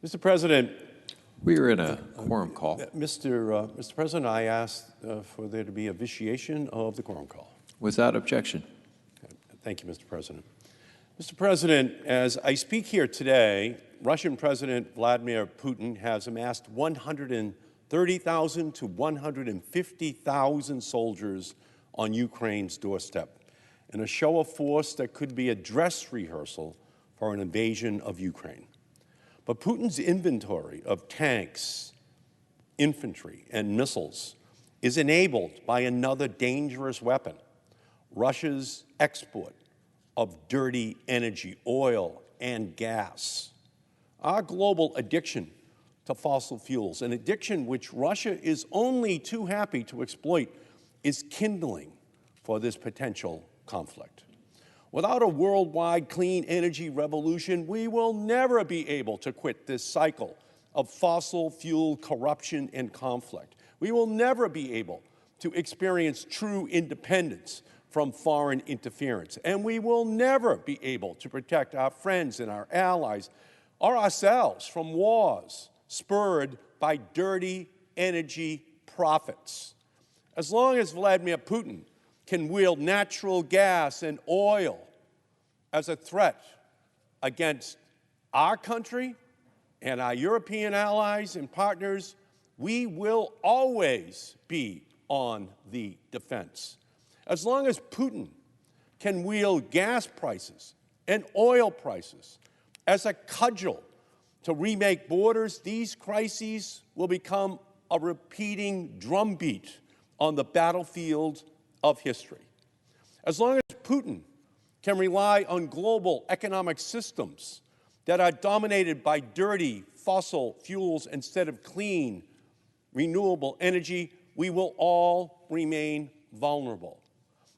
Mr. President, We are in a quorum call. Mr. President, I asked for there to be a vitiation of the quorum call. Without objection. Thank you, Mr. President. Mr. President, as I speak here today, Russian President Vladimir Putin has amassed 130,000 to 150,000 soldiers on Ukraine's doorstep in a show of force that could be a dress rehearsal for an invasion of Ukraine. But Putin's inventory of tanks, infantry, and missiles is enabled by another dangerous weapon: Russia's export of dirty energy, oil and gas. Our global addiction to fossil fuels, an addiction which Russia is only too happy to exploit, is kindling for this potential conflict. Without a worldwide clean energy revolution, we will never be able to quit this cycle of fossil fuel corruption and conflict. We will never be able to experience true independence from foreign interference. And we will never be able to protect our friends and our allies or ourselves from wars spurred by dirty energy profits. As long as Vladimir Putin can wield natural gas and oil as a threat against our country and our European allies and partners, we will always be on the defense. As long as Putin can wield gas prices and oil prices as a cudgel to remake borders, these crises will become a repeating drumbeat on the battlefield of history. As long as Putin can rely on global economic systems that are dominated by dirty fossil fuels instead of clean, renewable energy, we will all remain vulnerable.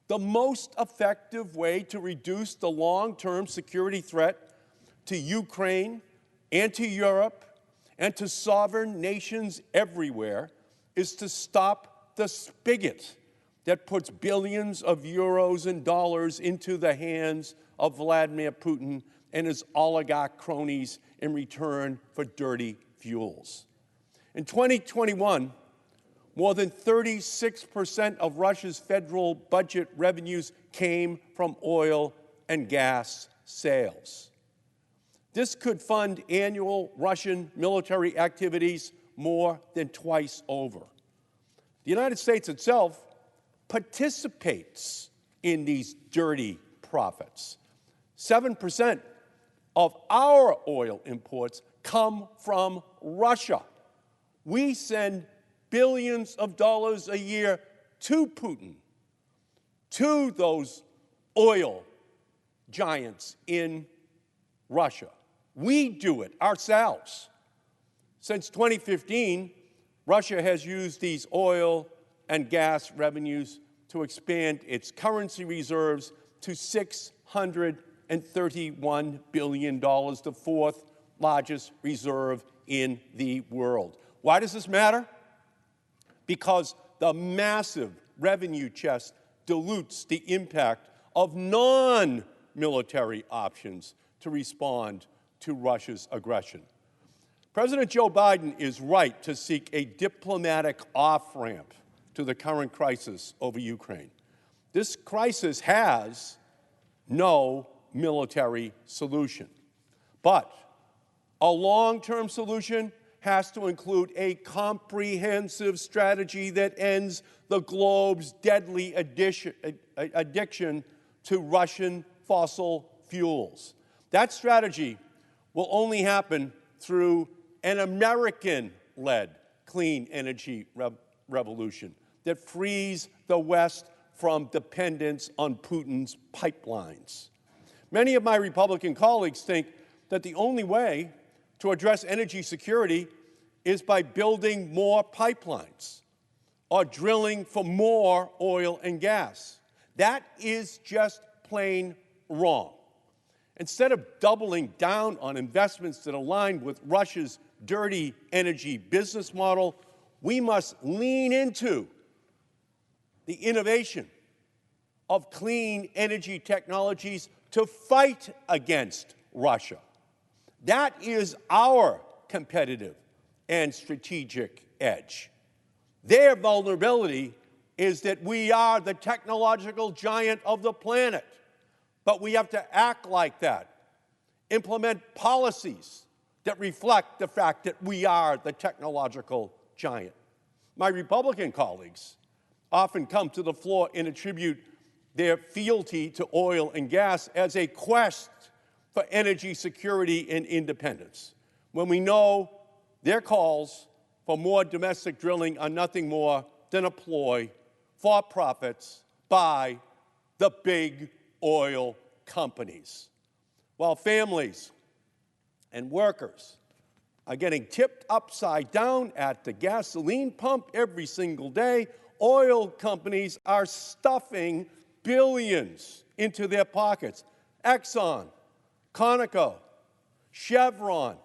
The most effective way to reduce the long-term security threat to Ukraine and to Europe and to sovereign nations everywhere is to stop the spigot that puts billions of euros and dollars into the hands of Vladimir Putin and his oligarch cronies in return for dirty fuels. In 2021, more than 36% of Russia's federal budget revenues came from oil and gas sales. This could fund annual Russian military activities more than twice over. The United States itself participates in these dirty profits. 7% of our oil imports come from Russia. We send billions of dollars a year to Putin, to those oil giants in Russia. We do it ourselves. Since 2015, Russia has used these oil and gas revenues to expand its currency reserves to $631 billion, the fourth largest reserve in the world. Why does this matter? Because the massive revenue chest dilutes the impact of non-military options to respond to Russia's aggression. President Joe Biden is right to seek a diplomatic off-ramp to the current crisis over Ukraine. This crisis has no military solution, but a long-term solution has to include a comprehensive strategy that ends the globe's deadly addiction to Russian fossil fuels. That strategy will only happen through an American-led clean energy revolution that frees the West from dependence on Putin's pipelines. Many of my Republican colleagues think that the only way to address energy security is by building more pipelines or drilling for more oil and gas. That is just plain wrong. Instead of doubling down on investments that align with Russia's dirty energy business model, we must lean into the innovation of clean energy technologies to fight against Russia. That is our competitive and strategic edge. Their vulnerability is that we are the technological giant of the planet, but we have to act like that, implement policies that reflect the fact that we are the technological giant. My Republican colleagues often come to the floor and attribute their fealty to oil and gas as a quest for energy security and independence, when we know their calls for more domestic drilling are nothing more than a ploy for profits by the big oil companies. While families and workers are getting tipped upside down at the gasoline pump every single day, oil companies are stuffing billions into their pockets. Exxon, Conoco, Chevron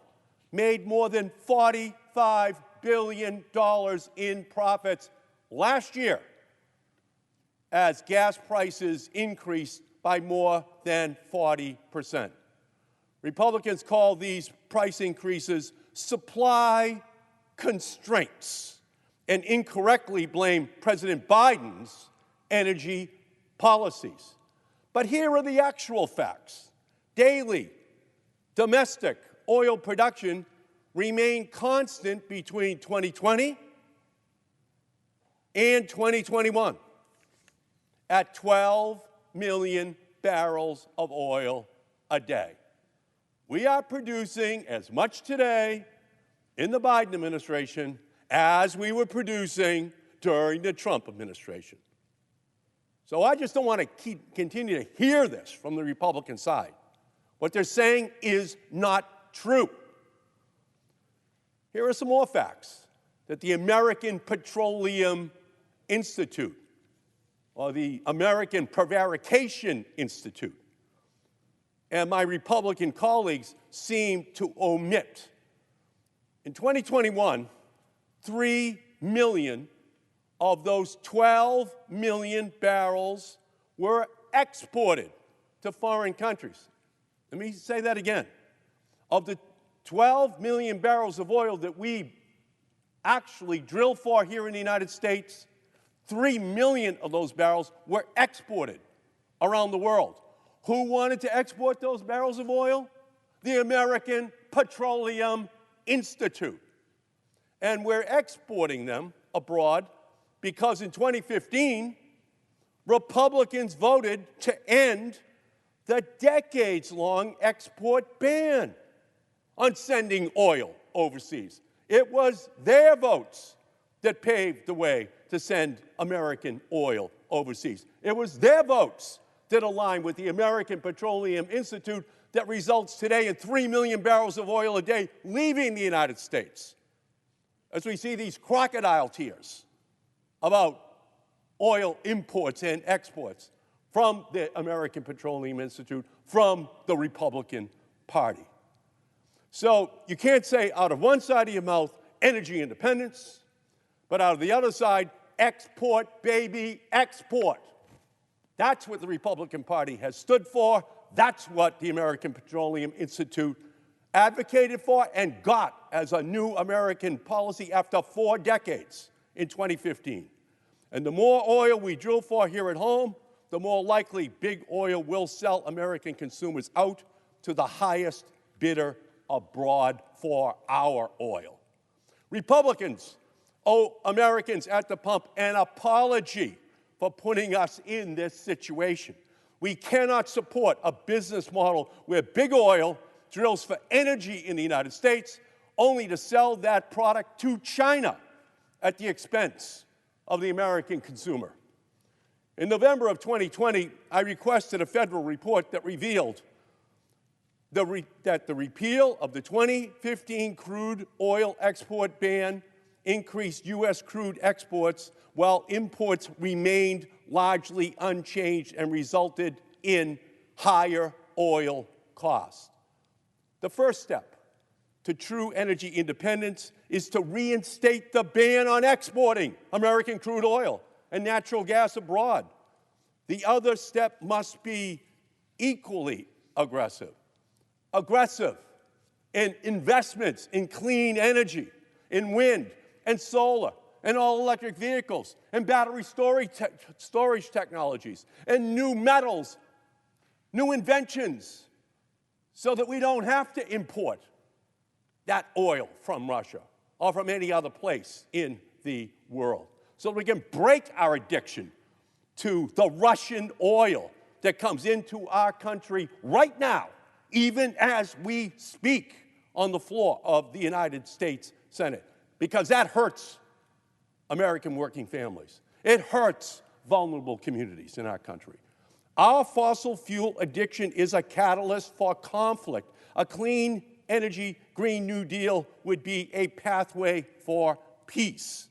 made more than $45 billion in profits last year as gas prices increased by more than 40%. Republicans call these price increases supply constraints and incorrectly blame President Biden's energy policies. But here are the actual facts. Daily domestic oil production remained constant between 2020 and 2021 at 12 million barrels of oil a day. We are producing as much today in the Biden administration as we were producing during the Trump administration. So I just don't want to continue to hear this from the Republican side. What they're saying is not true. Here are some more facts that the American Petroleum Institute, or the American Prevarication Institute, and my Republican colleagues seem to omit. In 2021, 3 million of those 12 million barrels were exported to foreign countries. Let me say that again. Of the 12 million barrels of oil that we actually drill for here in the United States, 3 million of those barrels were exported around the world. Who wanted to export those barrels of oil? The American Petroleum Institute. And we're exporting them abroad because in 2015, Republicans voted to end the decades-long export ban on sending oil overseas. It was their votes that paved the way to send American oil overseas. It was their votes that align with the American Petroleum Institute that results today in 3 million barrels of oil a day leaving the United States. As we see these crocodile tears about oil imports and exports from the American Petroleum Institute, from the Republican Party. So you can't say out of one side of your mouth, energy independence, but out of the other side, export, baby, export. That's what the Republican Party has stood for. That's what the American Petroleum Institute advocated for and got as a new American policy after 4 decades in 2015. And the more oil we drill for here at home, the more likely big oil will sell American consumers out to the highest bidder abroad for our oil. Republicans owe Americans at the pump an apology for putting us in this situation. We cannot support a business model where big oil drills for energy in the United States only to sell that product to China at the expense of the American consumer. In November of 2020, I requested a federal report that revealed that the repeal of the 2015 crude oil export ban increased U.S. crude exports while imports remained largely unchanged and resulted in higher oil costs. The first step to true energy independence is to reinstate the ban on exporting American crude oil and natural gas abroad. The other step must be equally aggressive. Aggressive in investments in clean energy, in wind and solar, and all-electric vehicles, and battery storage technologies, and new metals, new inventions, so that we don't have to import that oil from Russia or from any other place in the world, so that we can break our addiction to the Russian oil that comes into our country right now, even as we speak on the floor of the United States Senate, because that hurts American working families. It hurts vulnerable communities in our country. Our fossil fuel addiction is a catalyst for conflict. A clean energy Green New Deal would be a pathway for peace.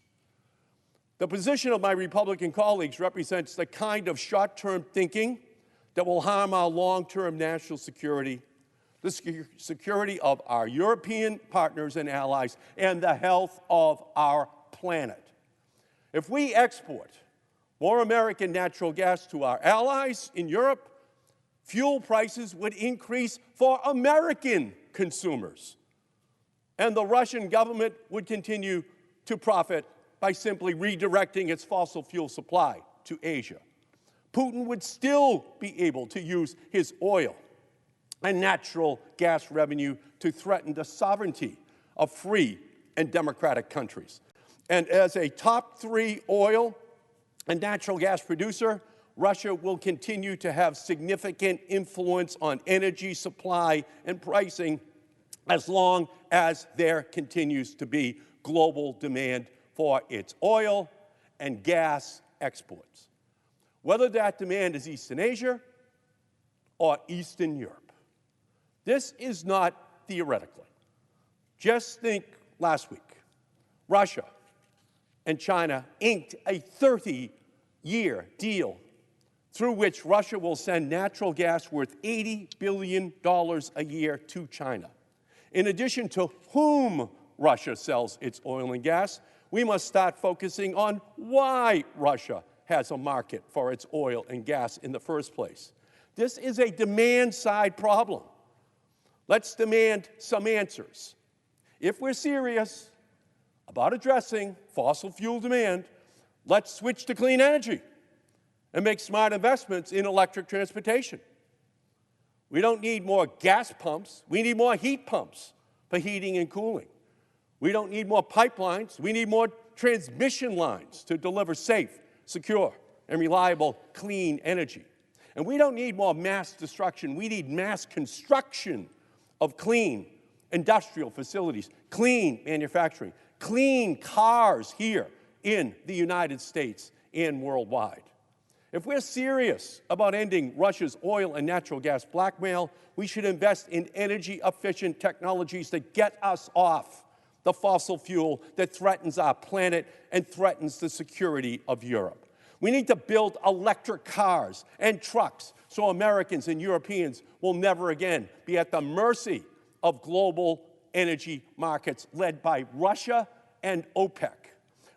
The position of my Republican colleagues represents the kind of short-term thinking that will harm our long-term national security, the security of our European partners and allies, and the health of our planet. If we export more American natural gas to our allies in Europe, fuel prices would increase for American consumers, and the Russian government would continue to profit by simply redirecting its fossil fuel supply to Asia. Putin would still be able to use his oil and natural gas revenue to threaten the sovereignty of free and democratic countries. And as a top 3 oil and natural gas producer, Russia will continue to have significant influence on energy supply and pricing as long as there continues to be global demand for its oil and gas exports, whether that demand is Eastern Asia or Eastern Europe. This is not theoretically. Just think last week, Russia and China inked a 30-year deal through which Russia will send natural gas worth $80 billion a year to China. In addition to whom Russia sells its oil and gas, we must start focusing on why Russia has a market for its oil and gas in the first place. This is a demand-side problem. Let's demand some answers. If we're serious about addressing fossil fuel demand, let's switch to clean energy and make smart investments in electric transportation. We don't need more gas pumps. We need more heat pumps for heating and cooling. We don't need more pipelines. We need more transmission lines to deliver safe, secure, and reliable clean energy. And we don't need more mass destruction. We need mass construction of clean industrial facilities, clean manufacturing, clean cars here in the United States and worldwide. If we're serious about ending Russia's oil and natural gas blackmail, we should invest in energy-efficient technologies that get us off the fossil fuel that threatens our planet and threatens the security of Europe. We need to build electric cars and trucks so Americans and Europeans will never again be at the mercy of global energy markets led by Russia and OPEC.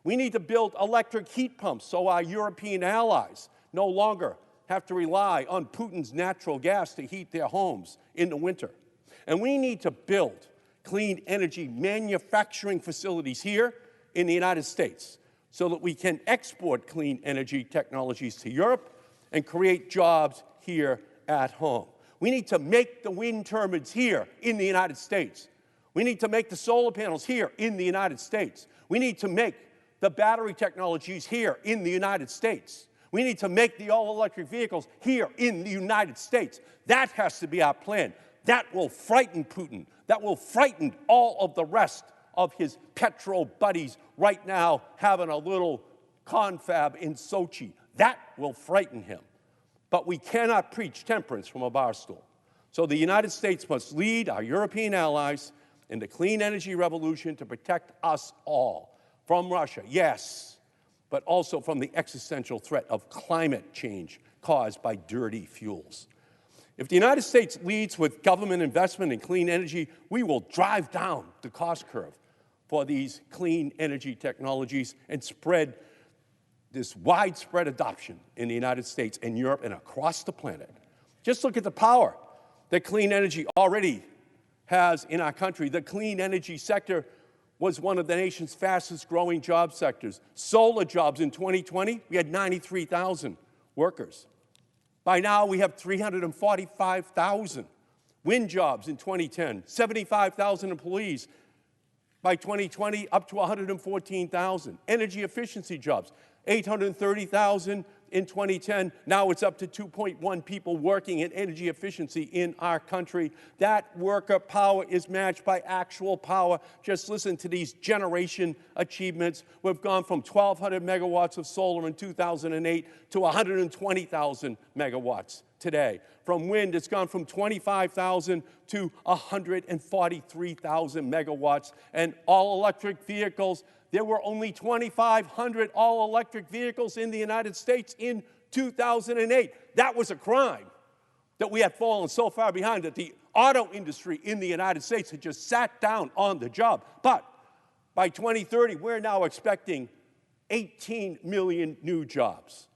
We need to build electric heat pumps so our European allies no longer have to rely on Putin's natural gas to heat their homes in the winter. And we need to build clean energy manufacturing facilities here in the United States so that we can export clean energy technologies to Europe and create jobs here at home. We need to make the wind turbines here in the United States. We need to make the solar panels here in the United States. We need to make the battery technologies here in the United States. We need to make the all-electric vehicles here in the United States. That has to be our plan. That will frighten Putin. That will frighten all of the rest of his petro buddies right now having a little confab in Sochi. That will frighten him. But we cannot preach temperance from a bar stool. So the United States must lead our European allies in the clean energy revolution to protect us all from Russia, yes, but also from the existential threat of climate change caused by dirty fuels. If the United States leads with government investment in clean energy, we will drive down the cost curve for these clean energy technologies and spread this widespread adoption in the United States and Europe and across the planet. Just look at the power that clean energy already has in our country. The clean energy sector was one of the nation's fastest growing job sectors. Solar jobs in 2020, we had 93,000 workers. By now, we have 345,000. Wind jobs in 2010, 75,000 employees. By 2020, up to 114,000. Energy efficiency jobs, 830,000 in 2010. Now it's up to 2.1 people working in energy efficiency in our country. That worker power is matched by actual power. Just listen to these generation achievements. We've gone from 1,200 megawatts of solar in 2008 to 120,000 megawatts today. From wind, it's gone from 25,000 to 143,000 megawatts. And all-electric vehicles, there were only 2,500 all-electric vehicles in the United States in 2008. That was a crime, that we had fallen so far behind, that the auto industry in the United States had just sat down on the job. But by 2030, we're now expecting 18 million new jobs,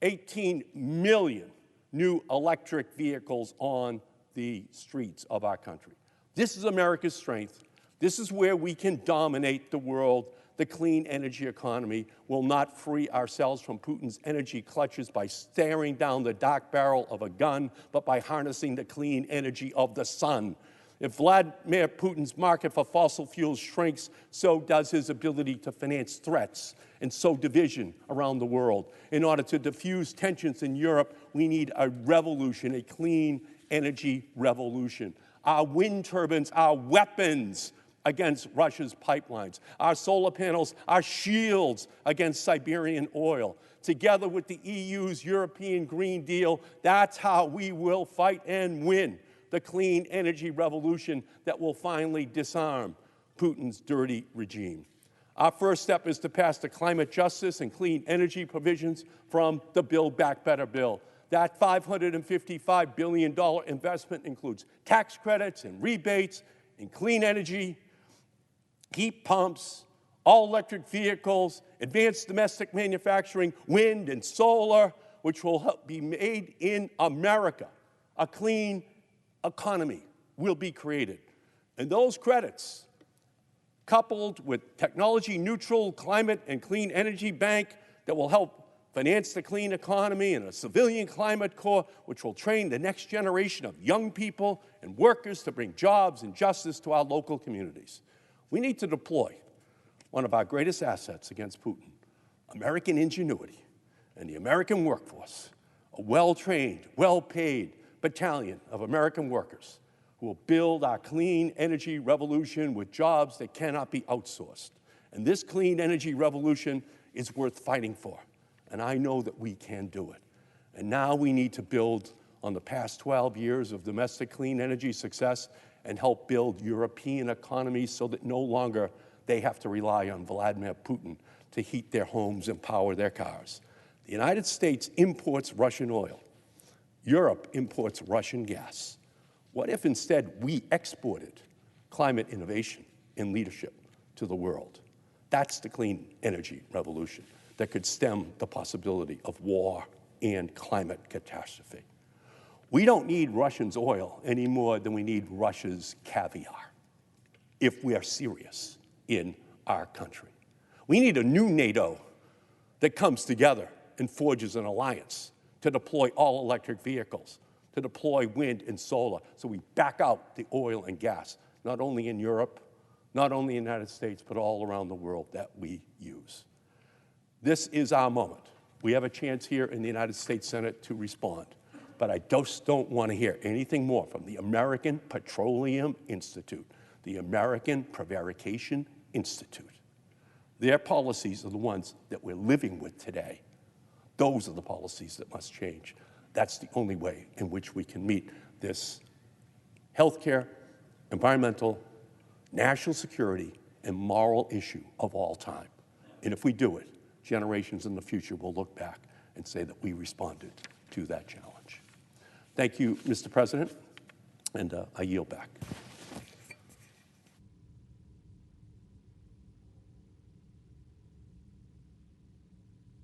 18 million new electric vehicles on the streets of our country. This is America's strength. This is where we can dominate the world. The clean energy economy will not free ourselves from Putin's energy clutches by staring down the dark barrel of a gun, but by harnessing the clean energy of the sun. If Vladimir Putin's market for fossil fuels shrinks, so does his ability to finance threats and sow division around the world. In order to diffuse tensions in Europe, we need a revolution, a clean energy revolution. Our wind turbines are weapons against Russia's pipelines. Our solar panels are shields against Siberian oil. Together with the EU's European Green Deal, that's how we will fight and win the clean energy revolution that will finally disarm Putin's dirty regime. Our first step is to pass the climate justice and clean energy provisions from the Build Back Better bill. That $555 billion investment includes tax credits and rebates in clean energy, heat pumps, all-electric vehicles, advanced domestic manufacturing, wind and solar, which will help be made in America. A clean economy will be created. And those credits, coupled with technology-neutral climate and clean energy bank that will help finance the clean economy, and a civilian climate corps, which will train the next generation of young people and workers to bring jobs and justice to our local communities. We need to deploy one of our greatest assets against Putin, American ingenuity and the American workforce, a well-trained, well-paid battalion of American workers who will build our clean energy revolution with jobs that cannot be outsourced. And this clean energy revolution is worth fighting for. And I know that we can do it. And now we need to build on the past 12 years of domestic clean energy success and help build European economies so that no longer they have to rely on Vladimir Putin to heat their homes and power their cars. The United States imports Russian oil. Europe imports Russian gas. What if instead we exported climate innovation and leadership to the world? That's the clean energy revolution that could stem the possibility of war and climate catastrophe. We don't need Russia's oil any more than we need Russia's caviar if we are serious in our country. We need a new NATO that comes together and forges an alliance to deploy all-electric vehicles, to deploy wind and solar, so we back out the oil and gas, not only in Europe, not only in the United States, but all around the world that we use. This is our moment. We have a chance here in the United States Senate to respond, but I just don't want to hear anything more from the American Petroleum Institute, the American Prevarication Institute. Their policies are the ones that we're living with today. Those are the policies that must change. That's the only way in which we can meet this healthcare, environmental, national security, and moral issue of all time. And if we do it, generations in the future will look back and say that we responded to that challenge. Thank you, Mr. President, and I yield back.